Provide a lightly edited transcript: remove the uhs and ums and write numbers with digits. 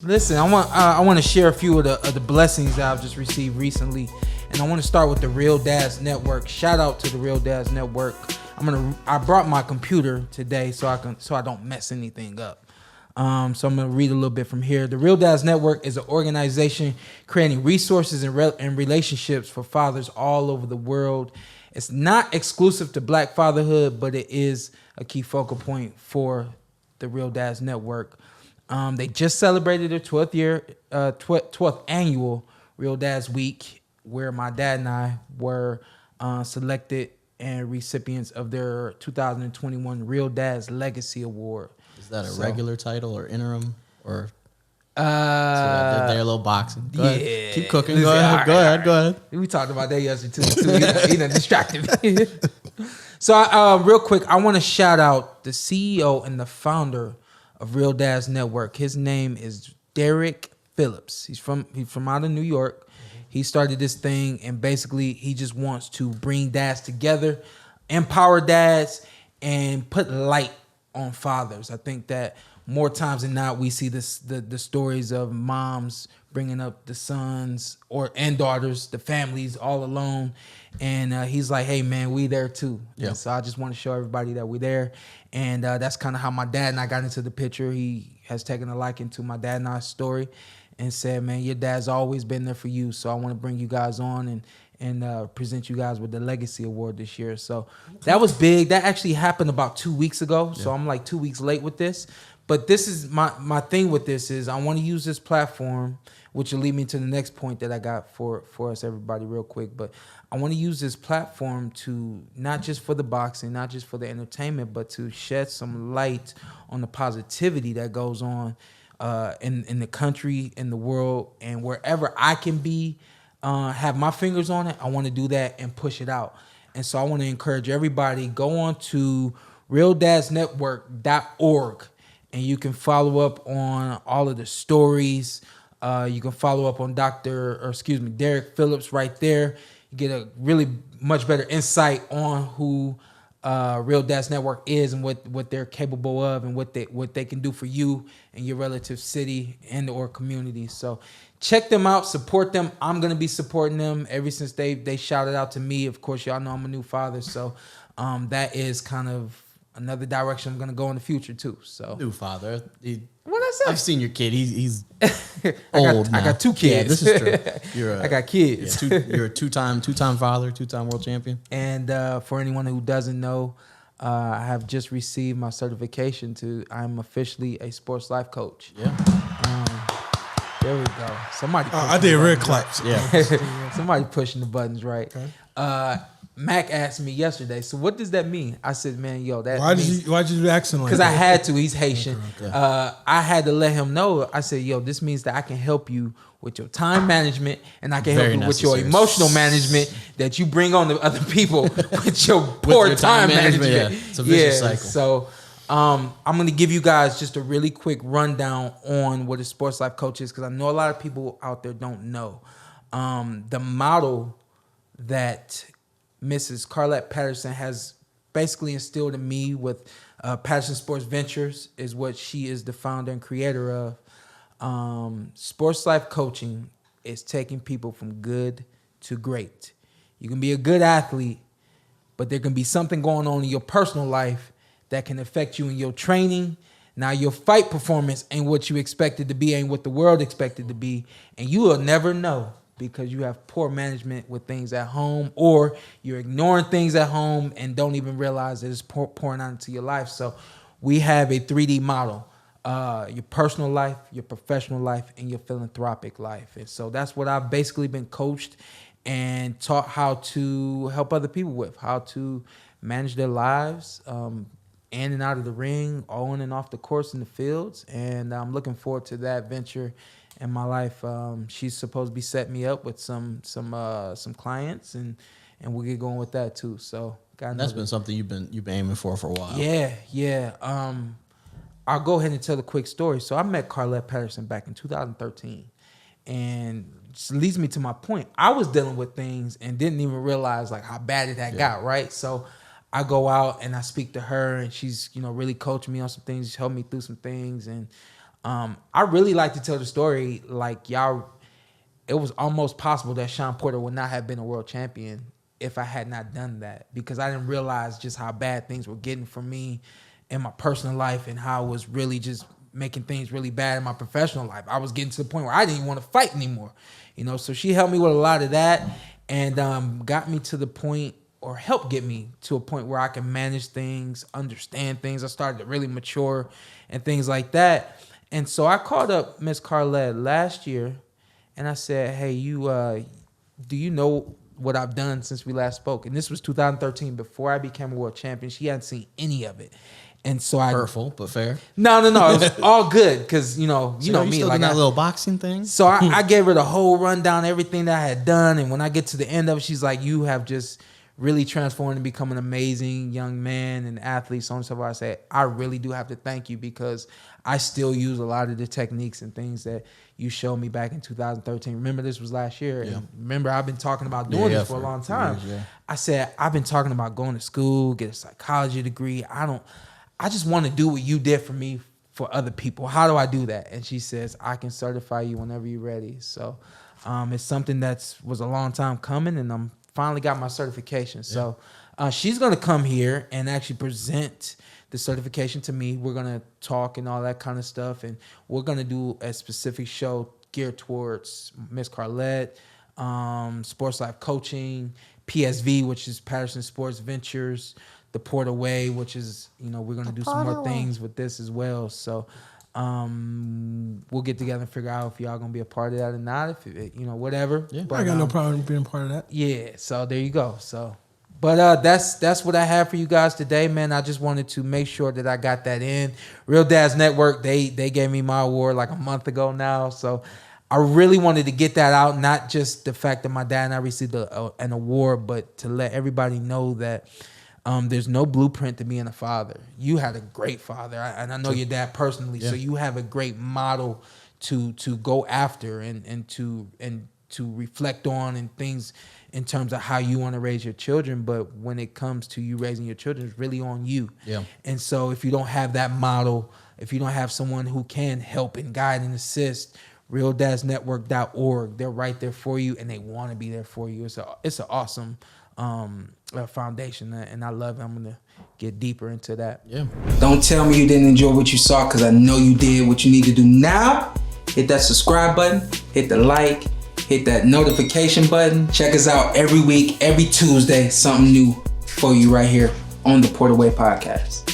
Listen, I want to share a few of the blessings that I've just received recently, and I want to start with the Real Dads Network. Shout out to the Real Dads Network. I brought my computer today so I don't mess anything up. So I'm gonna read a little bit from here. The Real Dads Network is an organization creating resources and relationships for fathers all over the world. It's not exclusive to Black fatherhood, but it is a key focal point for the Real Dads Network. They just celebrated their 12th annual Real Dads Week, where my dad and I were selected and recipients of their 2021 Real Dads Legacy Award. Is that a regular title or interim or? So they're a little boxing. Go ahead. Keep cooking. Go ahead. We talked about that yesterday too. He done distracted me. So real quick, I want to shout out the CEO and the founder of Real Dads Network. His name is Derek Phillips. He's from out of New York. He started this thing, and basically he just wants to bring dads together, empower dads, and put light on fathers. I think that more times than not, we see the stories of moms bringing up the sons and daughters, the families all alone. And he's like, hey, man, we there too. Yeah. So I just want to show everybody that we're there. And that's kind of how my dad and I got into the picture. He has taken a liking to my dad and I's story and said, man, your dad's always been there for you. So I want to bring you guys on and present you guys with the Legacy Award this year. So that was big. That actually happened about 2 weeks ago. So I'm like 2 weeks late with this. But this is my thing with this is I want to use this platform, which will lead me to the next point that I got for us, everybody, real quick. But I want to use this platform to not just for the boxing, not just for the entertainment, but to shed some light on the positivity that goes on in the country, in the world, and wherever I can be, have my fingers on it. I want to do that and push it out. And so I want to encourage everybody, go on to realdadsnetwork.org. And you can follow up on all of the stories. You can follow up on Derek Phillips right there. You get a really much better insight on who Real Dads Network is and what they're capable of and what they can do for you and your relative city and or community. So check them out, support them. I'm gonna be supporting them ever since they shouted out to me. Of course, y'all know I'm a new father, so that is kind of another direction I'm gonna go in the future too. So new father. What I say? I've seen your kid. He's old now. I got two kids. Yeah, this is true. I got kids. Yeah, you're a two-time father, two-time world champion. And for anyone who doesn't know, I have just received my certification I'm officially a sports life coach. Yeah. There we go. Somebody. I did red claps. Yeah. Somebody pushing the buttons right. Okay. Mac asked me yesterday, so what does that mean? I said, man, why did you do accent like that? Because I had to. He's Haitian. Okay. I had to let him know. I said, this means that I can help you with your time management and I can help you with your emotional management that you bring on to other people with your poor time management. Yeah. It's a vicious cycle. So I'm going to give you guys just a really quick rundown on what a sports life coach is because I know a lot of people out there don't know. The model that Mrs. Carlette Patterson has basically instilled in me with Patterson Sports Ventures is what she is the founder and creator of. Sports life coaching is taking people from good to great. You can be a good athlete, but there can be something going on in your personal life that can affect you in your training. Now your fight performance ain't what you expected to be, ain't what the world expected to be, and you will never know. Because you have poor management with things at home or you're ignoring things at home and don't even realize that it's pouring out into your life. So we have a 3D model, your personal life, your professional life, and your philanthropic life. And so that's what I've basically been coached and taught how to help other people with, how to manage their lives in and out of the ring, on and off the course in the fields. And I'm looking forward to that venture in my life. She's supposed to be setting me up with some clients and we'll get going with that too. So that's been something you've been aiming for a while. Yeah. I'll go ahead and tell the quick story. So I met Carlette Patterson back in 2013 and it leads me to my point. I was dealing with things and didn't even realize like how bad it had got, right? So I go out and I speak to her and she's, really coaching me on some things, helped me through some things and I really like to tell the story like y'all. It was almost possible that Shawn Porter would not have been a world champion if I had not done that, because I didn't realize just how bad things were getting for me in my personal life and how it was really just making things really bad in my professional life. I was getting to the point where I didn't even want to fight anymore, so she helped me with a lot of that and got me to the point, or helped get me to a point where I can manage things, understand things. I started to really mature and things like that. And so I called up Miss Carlette last year and I said, hey, do you know what I've done since we last spoke? And this was 2013, before I became a world champion. She hadn't seen any of it. And so hurtful, but fair. No. It was all good because, you know me. Still like that little boxing thing? So I gave her the whole rundown, everything that I had done. And when I get to the end of it, she's like, you have just really transformed and become an amazing young man and athlete, so on and so forth. I said, I really do have to thank you because I still use a lot of the techniques and things that you showed me back in 2013. Remember, this was last year. Yeah. And remember, I've been talking about doing this for a long time. Years, I said, I've been talking about going to school, get a psychology degree. I just want to do what you did for me for other people. How do I do that? And she says, I can certify you whenever you're ready. So it's something that was a long time coming, and I'm finally got my certification. So she's going to come here and actually present the certification to me. We're going to talk and all that kind of stuff. And we're going to do a specific show geared towards Miss Carlette, Sports Life Coaching, PSV, which is Patterson Sports Ventures, the Porter Way, which is, we're going to do some more things with this as well. So we'll get together and figure out if y'all gonna be a part of that or not. If whatever. Yeah, but, I got no problem being part of that. Yeah. So there you go. So, but that's what I have for you guys today, man. I just wanted to make sure that I got that in. Real Dads Network, they gave me my award like a month ago now. So I really wanted to get that out, not just the fact that my dad and I received an award, but to let everybody know that there's no blueprint to being a father. You had a great father, and I know your dad personally, so you have a great model to go after and to reflect on, and things in terms of how you want to raise your children. But when it comes to you raising your children, it's really on you. Yeah. And so if you don't have that model, if you don't have someone who can help and guide and assist, realdadsnetwork.org, they're right there for you, and they want to be there for you. It's an awesome foundation, and I love it. I'm gonna get deeper into that. Yeah. Don't tell me you didn't enjoy what you saw, because I know you did. What you need to do now, hit that subscribe button, hit the like, hit that notification button. Check us out every week, every Tuesday, something new for you right here on the Porter Way Podcast.